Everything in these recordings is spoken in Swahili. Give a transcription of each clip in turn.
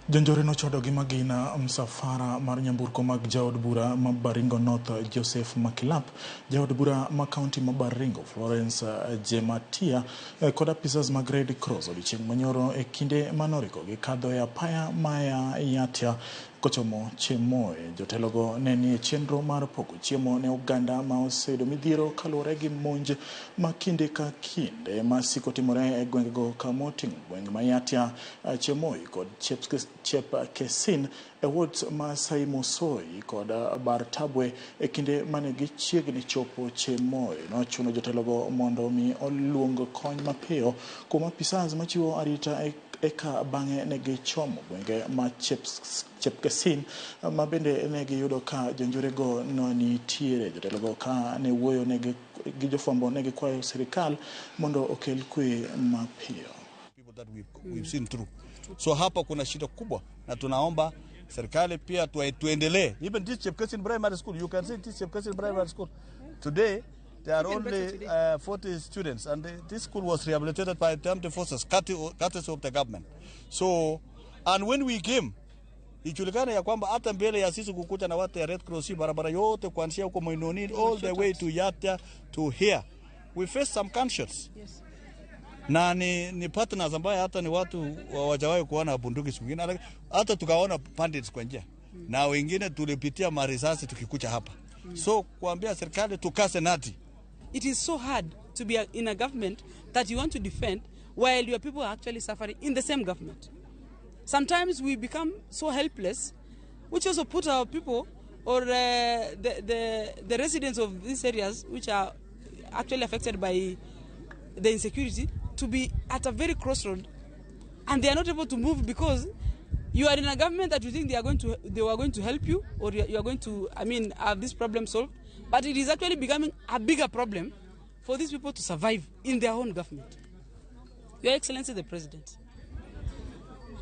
Jonjore nochwado gi magina msafara mar nyamburko mag jaod bura ma Baringo North Joseph Makilap, jaod bura ma kaunti ma Baringo Florence Jematia kod apisas mag Red Cross odiochieng' manyoro e kinde manoriko gi kadho e apaya maya Yatia kochomo Chemoe. Jotelogo ne nie chenro mar pogo chiemo ne oganda ma oseyudo midhiero kaluwore gi monj ma kinde ka kinde ma siko timore e gwengego kamoting'o gwenge ma Yatia, Chemoe kod Chepkesin e wot ma Saimosoi kod Bartabwe e kinde mane gichiegni chopo Chemoe. Nochuno jotelogo mondo mi oluong kony mapiyo kuom apisas machiwo arita eka bang'e ne gichomo gwenge ma Chepkesin ma bende ne giyudo ka jonjorego nitiere. Jotelogo ka ne wuoyo gi jofwambo ne gikwayo sirikal mondo okel kwe mapiyo. People that we've seen through. So hapa kuna shida kubwa na tunaomba serikali pia tuendelee. Even this Chepkesin Primary School, you can see this Chepkesin Primary School. Today there are only 40 students, and this school was rehabilitated by the armed forces, courtesy of the government. So, and when we came, ijulikana ya kwamba hata mbele ya sisi kukuja na watu ya Red Cross barabara yote kuanzia huko Moinoni all the way to Yatia to here, we faced some gunshots. Yes. Na ni partners ambaye hata ni watu wajawahi kuona bunduki siku nyingine, hata tukaona bandits kwa njia. Na wengine tulipitia marisasi tukikuja hapa. So kuambia serikali tukase nati. It is so hard to be in a government that you want to defend while your people are actually suffering in the same government. Sometimes we become so helpless, which also put our people or the residents of these areas which are actually affected by the insecurity to be at a very crossroad, and they are not able to move because you are in a government that you think they are going to help you, or you are going to, have this problem solved, but it is actually becoming a bigger problem for these people to survive in their own government. Your Excellency the President,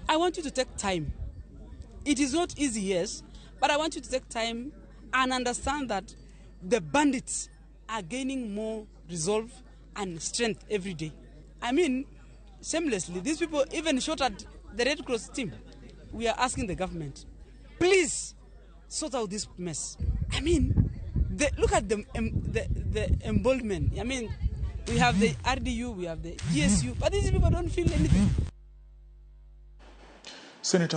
I want you to take time. It is not easy, yes, but I want you to take time and understand that the bandits are gaining more resolve and strength every day. Shamelessly, these people even shot at the Red Cross team. We are asking the government, please sort out this mess. Look at the emboldenment. We have the RDU, we have the GSU, but these people don't feel anything. Senator